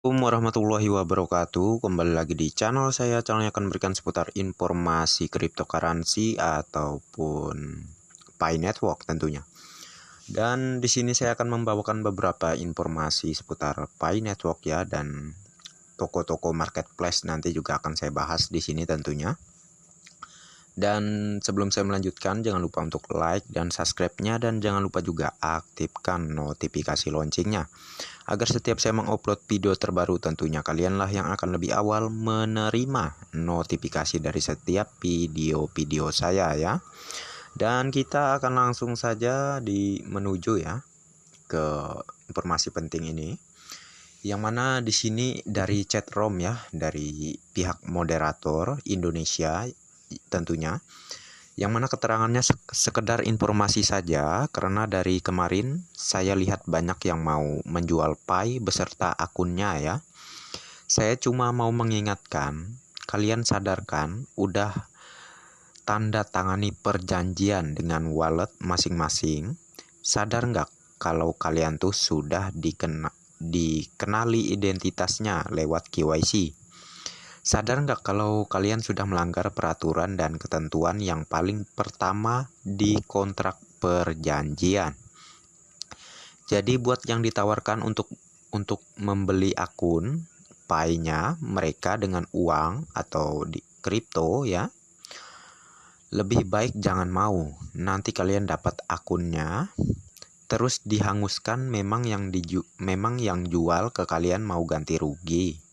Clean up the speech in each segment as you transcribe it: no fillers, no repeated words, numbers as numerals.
Assalamualaikum warahmatullahi wabarakatuh. Kembali lagi di channel saya. Channel yang akan memberikan seputar informasi cryptocurrency ataupun Pi Network tentunya. Dan di sini saya akan membawakan beberapa informasi seputar Pi Network ya, dan toko-toko marketplace nanti juga akan saya bahas di sini tentunya. Dan sebelum saya melanjutkan, jangan lupa untuk like dan subscribe-nya, dan jangan lupa juga aktifkan notifikasi loncengnya agar setiap saya mengupload video terbaru tentunya kalianlah yang akan lebih awal menerima notifikasi dari setiap video-video saya ya. Dan kita akan langsung saja menuju ya ke informasi penting ini, yang mana di sini dari chat room ya, dari pihak moderator Indonesia tentunya, yang mana keterangannya sekedar informasi saja, karena dari kemarin saya lihat banyak yang mau menjual Pi beserta akunnya ya. Saya cuma mau mengingatkan, kalian sadarkan udah tanda tangani perjanjian dengan wallet masing-masing. Sadar nggak kalau kalian tuh sudah dikenali identitasnya lewat KYC? Sadar nggak kalau kalian sudah melanggar peraturan dan ketentuan yang paling pertama di kontrak perjanjian? Jadi buat yang ditawarkan untuk membeli akun Pi-nya mereka dengan uang atau di kripto ya, lebih baik jangan mau. Nanti kalian dapat akunnya terus dihanguskan, memang yang jual ke kalian mau ganti rugi.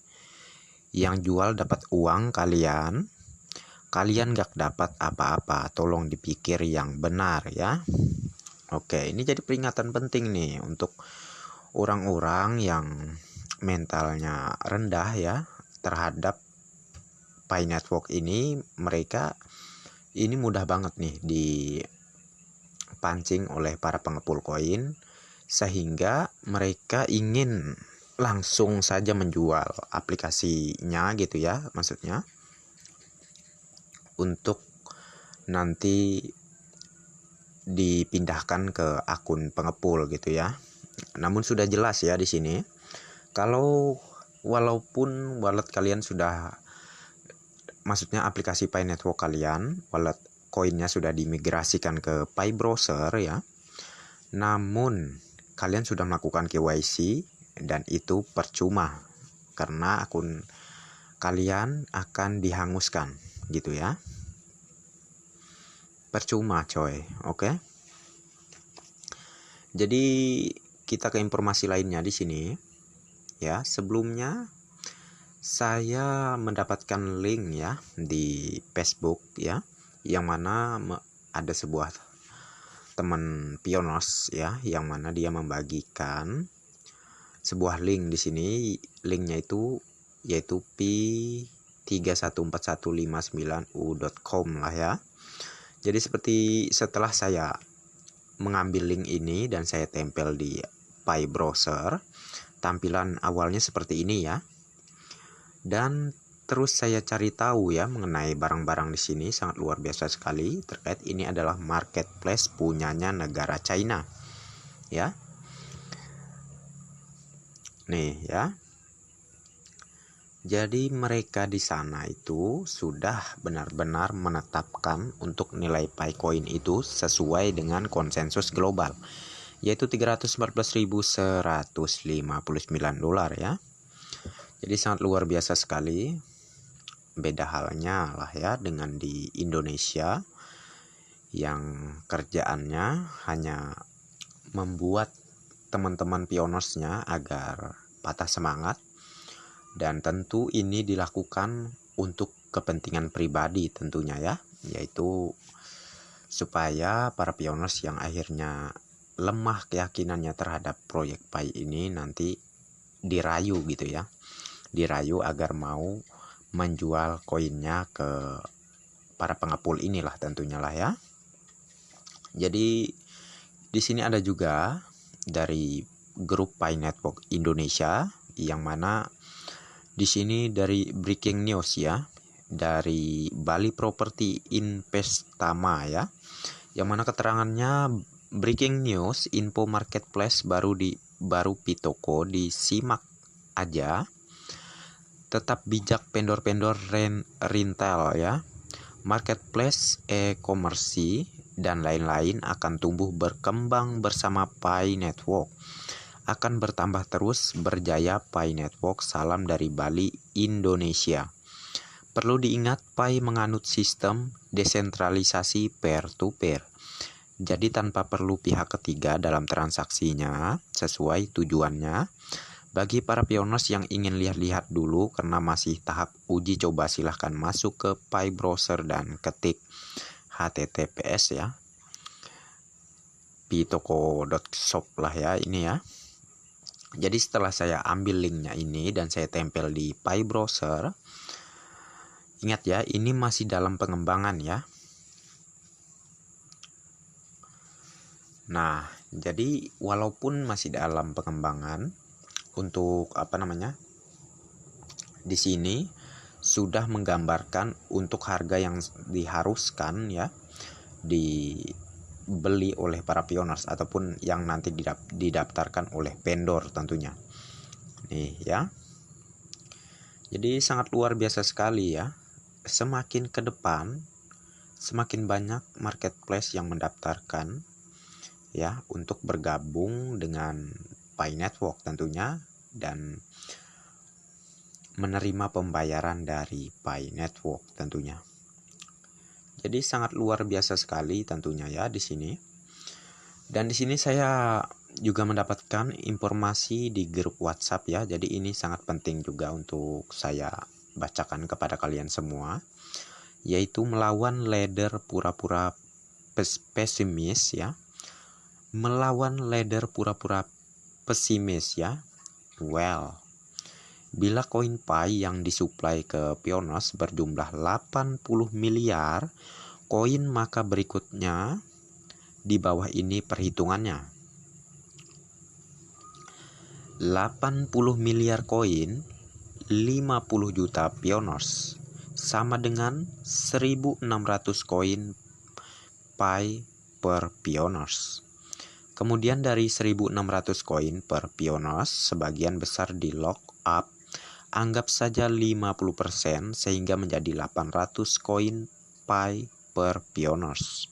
Yang jual dapat uang kalian gak dapat apa-apa. Tolong dipikir yang benar ya. Oke, ini jadi peringatan penting nih untuk orang-orang yang mentalnya rendah ya terhadap Pi Network ini. Mereka ini mudah banget nih dipancing oleh para pengepul koin, sehingga mereka ingin langsung saja menjual aplikasinya gitu ya, maksudnya untuk nanti dipindahkan ke akun pengepul gitu ya. Namun sudah jelas ya di sini, kalau walaupun wallet kalian sudah, maksudnya aplikasi Pi Network kalian, wallet koinnya sudah dimigrasikan ke Pi Browser ya, namun kalian sudah melakukan KYC dan itu percuma karena akun kalian akan dihanguskan gitu ya. Percuma coy. Oke. Jadi kita ke informasi lainnya di sini ya. Sebelumnya saya mendapatkan link ya di Facebook ya, yang mana ada sebuah teman pionos ya, yang mana dia membagikan sebuah link di sini. Linknya itu yaitu pi3141590.com lah ya. Jadi setelah saya mengambil link ini dan saya tempel di Pi Browser, tampilan awalnya seperti ini ya. Dan terus saya cari tahu ya mengenai barang-barang di sini, sangat luar biasa sekali terkait ini adalah marketplace punyanya negara China ya. Nih ya. Jadi mereka di sana itu sudah benar-benar menetapkan untuk nilai Picoin itu sesuai dengan konsensus global, yaitu $314.159 ya. Jadi sangat luar biasa sekali. Beda halnya lah ya dengan di Indonesia yang kerjaannya hanya membuat teman-teman pionosnya agar patah semangat, dan tentu ini dilakukan untuk kepentingan pribadi tentunya ya, yaitu supaya para pionos yang akhirnya lemah keyakinannya terhadap proyek Pi ini nanti dirayu gitu ya, dirayu agar mau menjual koinnya ke para pengepul inilah tentunya lah ya. Jadi di sini ada juga dari grup Pi Network Indonesia, yang mana di sini dari breaking news ya, dari Bali Property Investama ya, yang mana keterangannya breaking news info marketplace baru Pitoko disimak aja Tetap bijak vendor-vendor retail ya. Marketplace, e-commerce, dan lain-lain akan tumbuh berkembang bersama Pi Network. Akan bertambah terus berjaya Pi Network. Salam dari Bali, Indonesia. Perlu diingat, Pi menganut sistem desentralisasi peer-to-peer. Jadi tanpa perlu pihak ketiga dalam transaksinya sesuai tujuannya. Bagi para pioners yang ingin lihat-lihat dulu karena masih tahap uji coba, silahkan masuk ke Pi Browser dan ketik https ya, pitoko.shop lah ya ini ya. Jadi setelah saya ambil linknya ini dan saya tempel di Pi Browser, ingat ya, ini masih dalam pengembangan ya. Nah, jadi walaupun masih dalam pengembangan, untuk di sini sudah menggambarkan untuk harga yang diharuskan ya dibeli oleh para pioners ataupun yang nanti didaftarkan oleh vendor tentunya. Nih ya. Jadi sangat luar biasa sekali ya. Semakin ke depan semakin banyak marketplace yang mendaftarkan ya untuk bergabung dengan Pi Network tentunya dan menerima pembayaran dari Pi Network tentunya. Jadi sangat luar biasa sekali tentunya ya di sini. Dan di sini saya juga mendapatkan informasi di grup WhatsApp ya. Jadi ini sangat penting juga untuk saya bacakan kepada kalian semua, yaitu melawan leader pura-pura pesimis ya. Melawan leader pura-pura pesimis ya. Well, bila koin Pi yang disuplai ke pioners berjumlah 80 miliar koin, maka berikutnya di bawah ini perhitungannya. 80 miliar koin, 50 juta pioners, sama dengan 1.600 koin Pi per pioners. Kemudian dari 1.600 koin per pioners, sebagian besar di lock up, anggap saja 50%, sehingga menjadi 800 koin Pi per pioners.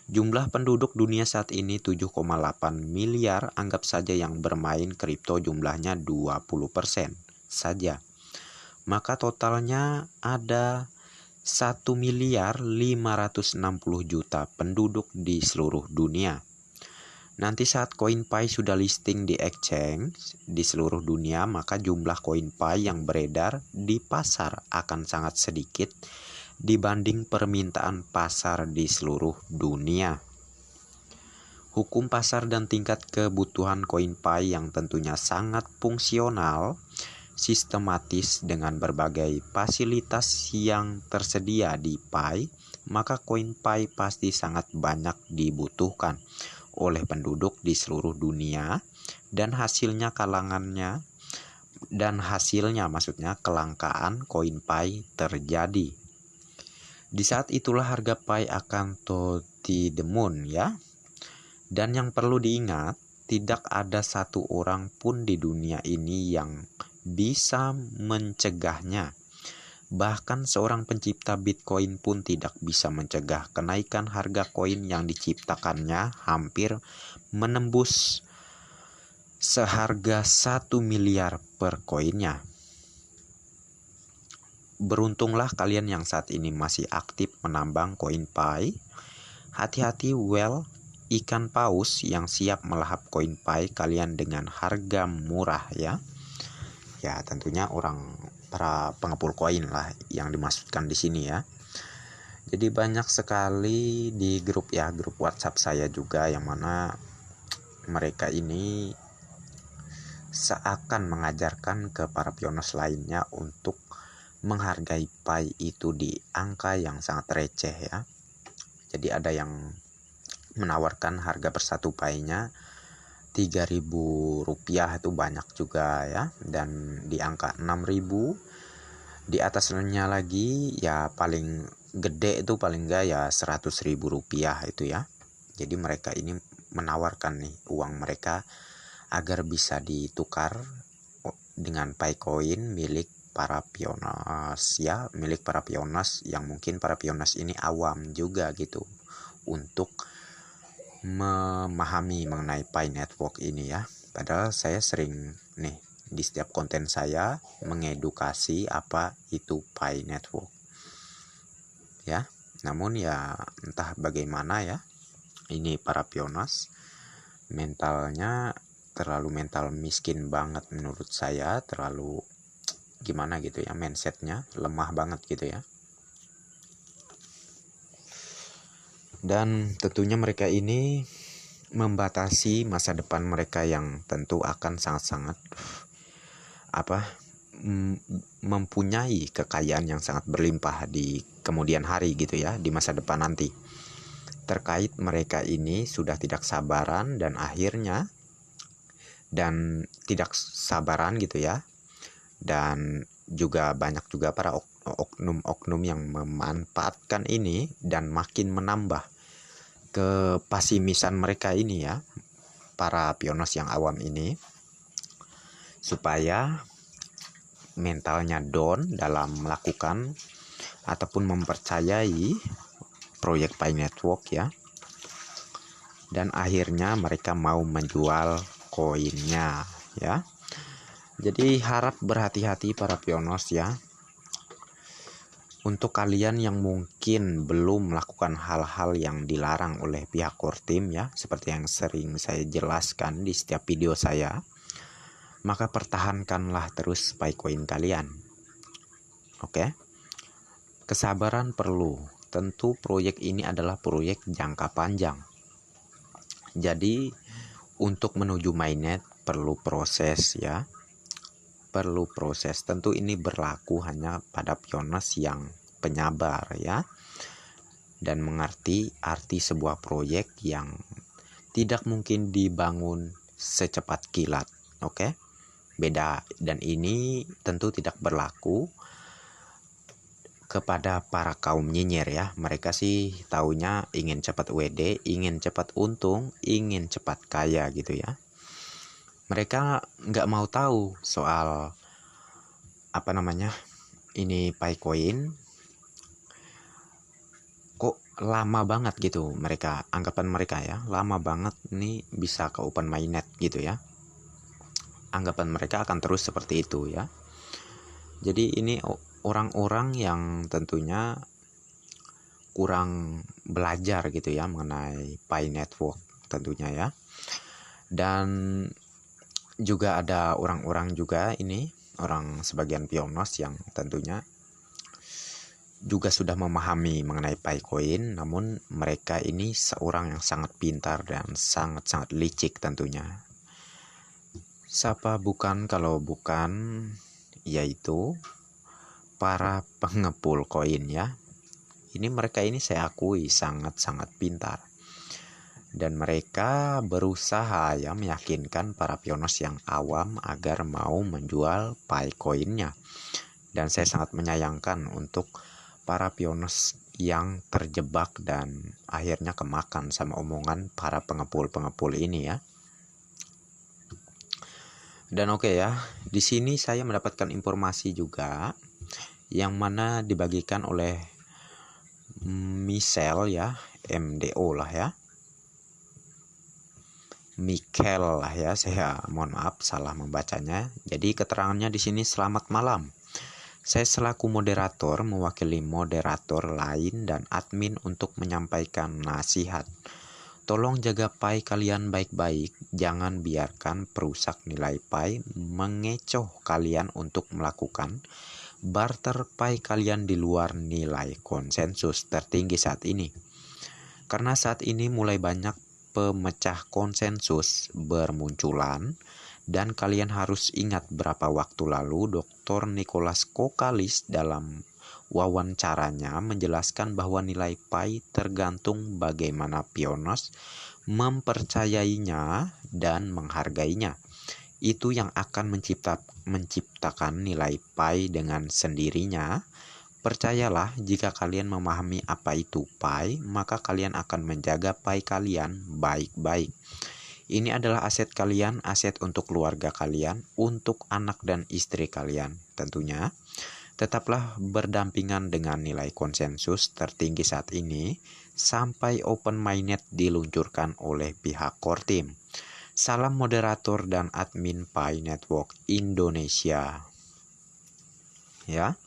Jumlah penduduk dunia saat ini 7,8 miliar, anggap saja yang bermain kripto jumlahnya 20% saja. Maka totalnya ada 1.560.000.000 penduduk di seluruh dunia. Nanti saat koin Pi sudah listing di exchange di seluruh dunia, maka jumlah koin Pi yang beredar di pasar akan sangat sedikit dibanding permintaan pasar di seluruh dunia. Hukum pasar dan tingkat kebutuhan koin Pi yang tentunya sangat fungsional, sistematis dengan berbagai fasilitas yang tersedia di Pi, maka koin Pi pasti sangat banyak dibutuhkan oleh penduduk di seluruh dunia dan hasilnya maksudnya kelangkaan koin Pi terjadi. Di saat itulah harga Pi akan to the moon ya. Dan yang perlu diingat, tidak ada satu orang pun di dunia ini yang bisa mencegahnya. Bahkan seorang pencipta Bitcoin pun tidak bisa mencegah kenaikan harga koin yang diciptakannya hampir menembus seharga 1 miliar per koinnya. Beruntunglah kalian yang saat ini masih aktif menambang koin Pi. Hati-hati ikan paus yang siap melahap koin Pi kalian dengan harga murah ya. Ya tentunya para pengepul koin lah yang dimaksudkan di sini ya. Jadi banyak sekali di grup WhatsApp saya juga yang mana mereka ini seakan mengajarkan ke para pioners lainnya untuk menghargai Pi itu di angka yang sangat receh ya. Jadi ada yang menawarkan harga per satu Pi-nya Rp3.000 itu banyak juga ya, dan di angka 6.000 di atasnya lagi ya, paling gede itu paling enggak ya Rp100.000 itu ya. Jadi mereka ini menawarkan nih uang mereka agar bisa ditukar dengan Pi coin milik para pionas ya, milik para pionas yang mungkin para pionas ini awam juga gitu untuk memahami mengenai Pi Network ini ya. Padahal saya sering nih di setiap konten saya mengedukasi apa itu Pi Network ya. Namun ya entah bagaimana ya, ini para pionas mentalnya terlalu mental miskin banget menurut saya, terlalu gimana gitu ya, mindsetnya lemah banget gitu ya. Dan tentunya mereka ini membatasi masa depan mereka yang tentu akan sangat-sangat mempunyai kekayaan yang sangat berlimpah di kemudian hari gitu ya, di masa depan nanti. Terkait mereka ini sudah tidak sabaran dan akhirnya tidak sabaran gitu ya, dan juga banyak juga para oknum-oknum yang memanfaatkan ini dan makin menambah kepesimisan mereka ini ya, para pionas yang awam ini, supaya mentalnya down dalam melakukan ataupun mempercayai proyek Pi Network ya. Dan akhirnya mereka mau menjual koinnya ya. Jadi harap berhati-hati para pionos ya. Untuk kalian yang mungkin belum melakukan hal-hal yang dilarang oleh pihak core team ya, seperti yang sering saya jelaskan di setiap video saya, maka pertahankanlah terus Pi Coin kalian. Oke? Kesabaran perlu. Tentu proyek ini adalah proyek jangka panjang. Jadi untuk menuju mainnet perlu proses ya. Perlu proses. Tentu ini berlaku hanya pada pionas yang penyabar ya, dan mengerti arti sebuah proyek yang tidak mungkin dibangun secepat kilat. Oke? Beda, dan ini tentu tidak berlaku kepada para kaum nyinyir ya. Mereka sih taunya ingin cepat WD, ingin cepat untung, ingin cepat kaya gitu ya. Mereka nggak mau tahu soal ini Pi Coin kok lama banget gitu. Mereka, anggapan mereka ya, lama banget nih bisa ke open mainnet gitu ya. Anggapan mereka akan terus seperti itu ya. Jadi ini orang-orang yang tentunya kurang belajar gitu ya mengenai Pi Network tentunya ya. Dan juga ada orang-orang juga ini, orang sebagian pionos yang tentunya juga sudah memahami mengenai Pi Coin, namun mereka ini seorang yang sangat pintar dan sangat-sangat licik tentunya. Siapa bukan kalau bukan yaitu para pengepul koin ya. Ini mereka ini saya akui sangat-sangat pintar. Dan mereka berusaha ya meyakinkan para pionos yang awam agar mau menjual Pi Coinnya. Dan saya sangat menyayangkan untuk para pionos yang terjebak dan akhirnya kemakan sama omongan para pengepul-pengepul ini ya. Dan oke ya, di sini saya mendapatkan informasi juga yang mana dibagikan oleh Michel ya, MDO lah ya. Michael lah ya, saya mohon maaf salah membacanya. Jadi keterangannya di sini, selamat malam. Saya selaku moderator mewakili moderator lain dan admin untuk menyampaikan nasihat. Tolong jaga Pi kalian baik-baik, jangan biarkan perusak nilai Pi mengecoh kalian untuk melakukan barter Pi kalian di luar nilai konsensus tertinggi saat ini. Karena saat ini mulai banyak pemecah konsensus bermunculan, dan kalian harus ingat berapa waktu lalu Dr. Nicholas Kokalis dalam wawancaranya menjelaskan bahwa nilai Pi tergantung bagaimana pionos mempercayainya dan menghargainya. Itu yang akan menciptakan nilai Pi dengan sendirinya. Percayalah, jika kalian memahami apa itu Pi, maka kalian akan menjaga Pi kalian baik-baik. Ini adalah aset kalian, aset untuk keluarga kalian, untuk anak dan istri kalian. Tentunya, tetaplah berdampingan dengan nilai konsensus tertinggi saat ini sampai open mainnet diluncurkan oleh pihak core team. Salam moderator dan admin Pi Network Indonesia. Ya.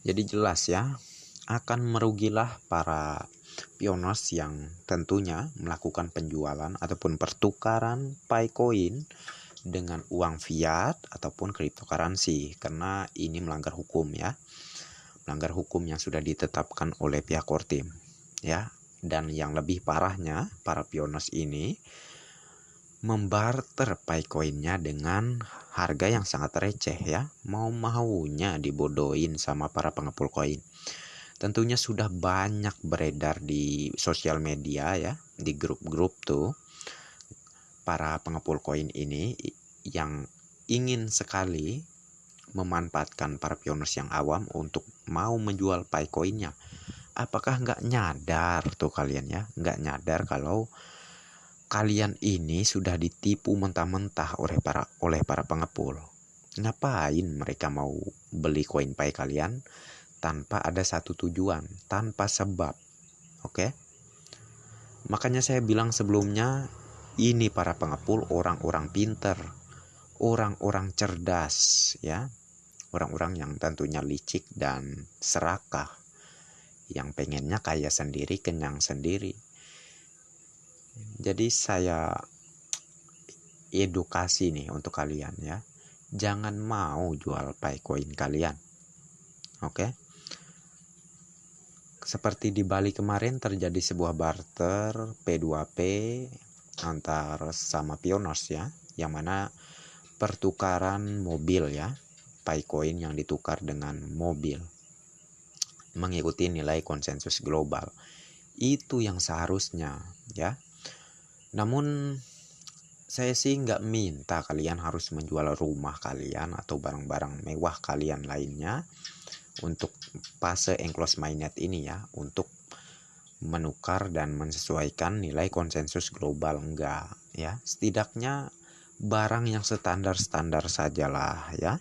Jadi jelas ya, akan merugilah para pioners yang tentunya melakukan penjualan ataupun pertukaran Picoin dengan uang fiat ataupun cryptocurrency, karena ini melanggar hukum ya. Melanggar hukum yang sudah ditetapkan oleh pihak core team ya. Dan yang lebih parahnya, para pioners ini membarter Picoinnya dengan harga yang sangat receh ya. Mau-maunya dibodohin sama para pengepul koin. Tentunya sudah banyak beredar di sosial media ya, di grup-grup tuh, para pengepul koin ini yang ingin sekali memanfaatkan para pioners yang awam untuk mau menjual Picoinnya. Apakah nggak nyadar tuh kalian ya, nggak nyadar kalau kalian ini sudah ditipu mentah-mentah oleh para pengepul. Ngapain mereka mau beli koin Pi kalian tanpa ada satu tujuan, tanpa sebab. Oke? Makanya saya bilang sebelumnya, ini para pengepul orang-orang pinter, orang-orang cerdas ya. Orang-orang yang tentunya licik dan serakah, yang pengennya kaya sendiri, kenyang sendiri. Jadi saya edukasi nih untuk kalian ya. Jangan mau jual Picoin kalian. Oke? Seperti di Bali kemarin terjadi sebuah barter P2P antar sama pioners ya, yang mana pertukaran mobil ya, Picoin yang ditukar dengan mobil mengikuti nilai konsensus global. Itu yang seharusnya ya. Namun saya sih nggak minta kalian harus menjual rumah kalian atau barang-barang mewah kalian lainnya untuk fase enclosed mainnet ini ya, untuk menukar dan menyesuaikan nilai konsensus global, enggak ya. Setidaknya barang yang standar-standar sajalah ya.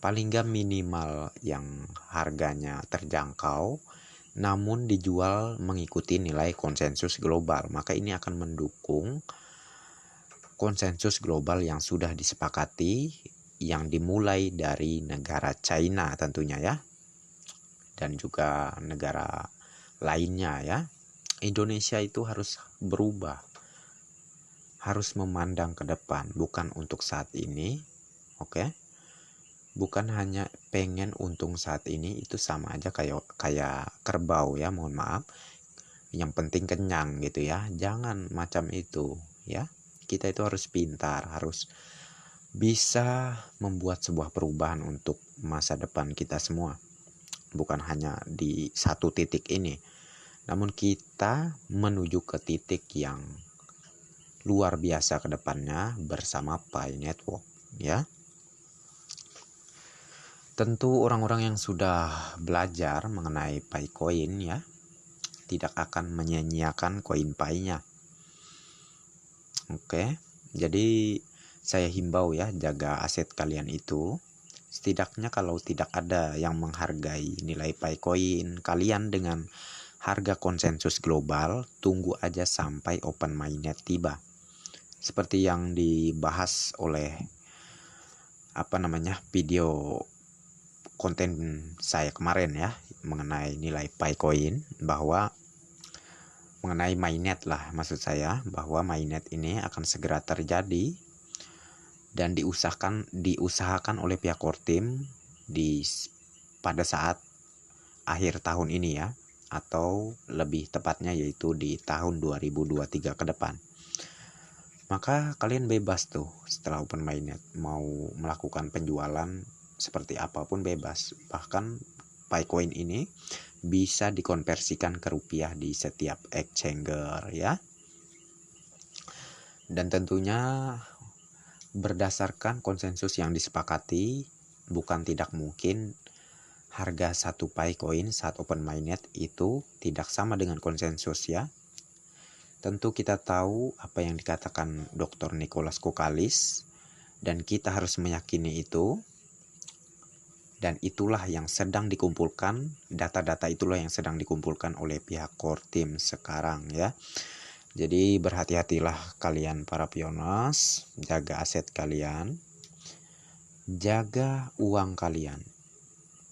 Paling nggak minimal yang harganya terjangkau namun dijual mengikuti nilai konsensus global. Maka ini akan mendukung konsensus global yang sudah disepakati, yang dimulai dari negara China tentunya ya, dan juga negara lainnya ya. Indonesia itu harus berubah, harus memandang ke depan, bukan untuk saat ini. Oke? Bukan hanya pengen untung saat ini, itu sama aja kayak kerbau ya, mohon maaf. Yang penting kenyang gitu ya. Jangan macam itu ya. Kita itu harus pintar, harus bisa membuat sebuah perubahan untuk masa depan kita semua. Bukan hanya di satu titik ini, namun kita menuju ke titik yang luar biasa ke depannya bersama Pi Network ya. Tentu orang-orang yang sudah belajar mengenai Picoin ya tidak akan menyia-nyiakan koin Pi-nya. Oke, jadi saya himbau ya, jaga aset kalian itu. Setidaknya kalau tidak ada yang menghargai nilai Picoin kalian dengan harga konsensus global, tunggu aja sampai open mainnet tiba. Seperti yang dibahas oleh video konten saya kemarin ya, mengenai nilai Picoin, bahwa mengenai mainnet lah maksud saya, bahwa mainnet ini akan segera terjadi dan diusahakan oleh pihak core team pada saat akhir tahun ini ya, atau lebih tepatnya yaitu di tahun 2023 ke depan. Maka kalian bebas tuh setelah open mainnet mau melakukan penjualan seperti apapun bebas. Bahkan Picoin ini bisa dikonversikan ke rupiah di setiap exchanger ya. Dan tentunya berdasarkan konsensus yang disepakati, bukan tidak mungkin harga satu Picoin saat open mainnet itu tidak sama dengan konsensus ya. Tentu kita tahu apa yang dikatakan Dr. Nicholas Kokalis, dan kita harus meyakini itu. Dan itulah yang sedang dikumpulkan, data-data itulah yang sedang dikumpulkan oleh pihak core team sekarang ya. Jadi berhati-hatilah kalian para pioners, jaga aset kalian, jaga uang kalian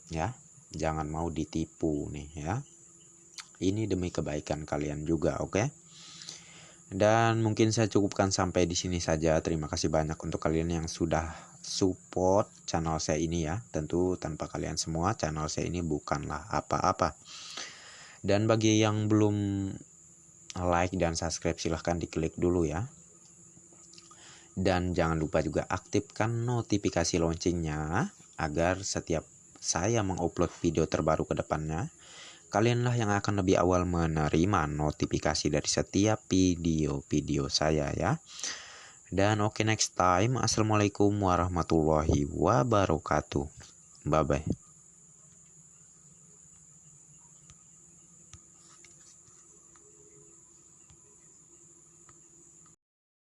ya, jangan mau ditipu nih ya. Ini demi kebaikan kalian juga, oke? Dan mungkin saya cukupkan sampai di sini saja. Terima kasih banyak untuk kalian yang sudah support channel saya ini ya. Tentu tanpa kalian semua channel saya ini bukanlah apa-apa. Dan bagi yang belum like dan subscribe, silahkan diklik dulu ya. Dan jangan lupa juga aktifkan notifikasi loncengnya agar setiap saya mengupload video terbaru ke depannya, kalianlah yang akan lebih awal menerima notifikasi dari setiap video-video saya ya. Dan oke, next time. Assalamualaikum warahmatullahi wabarakatuh. Bye bye.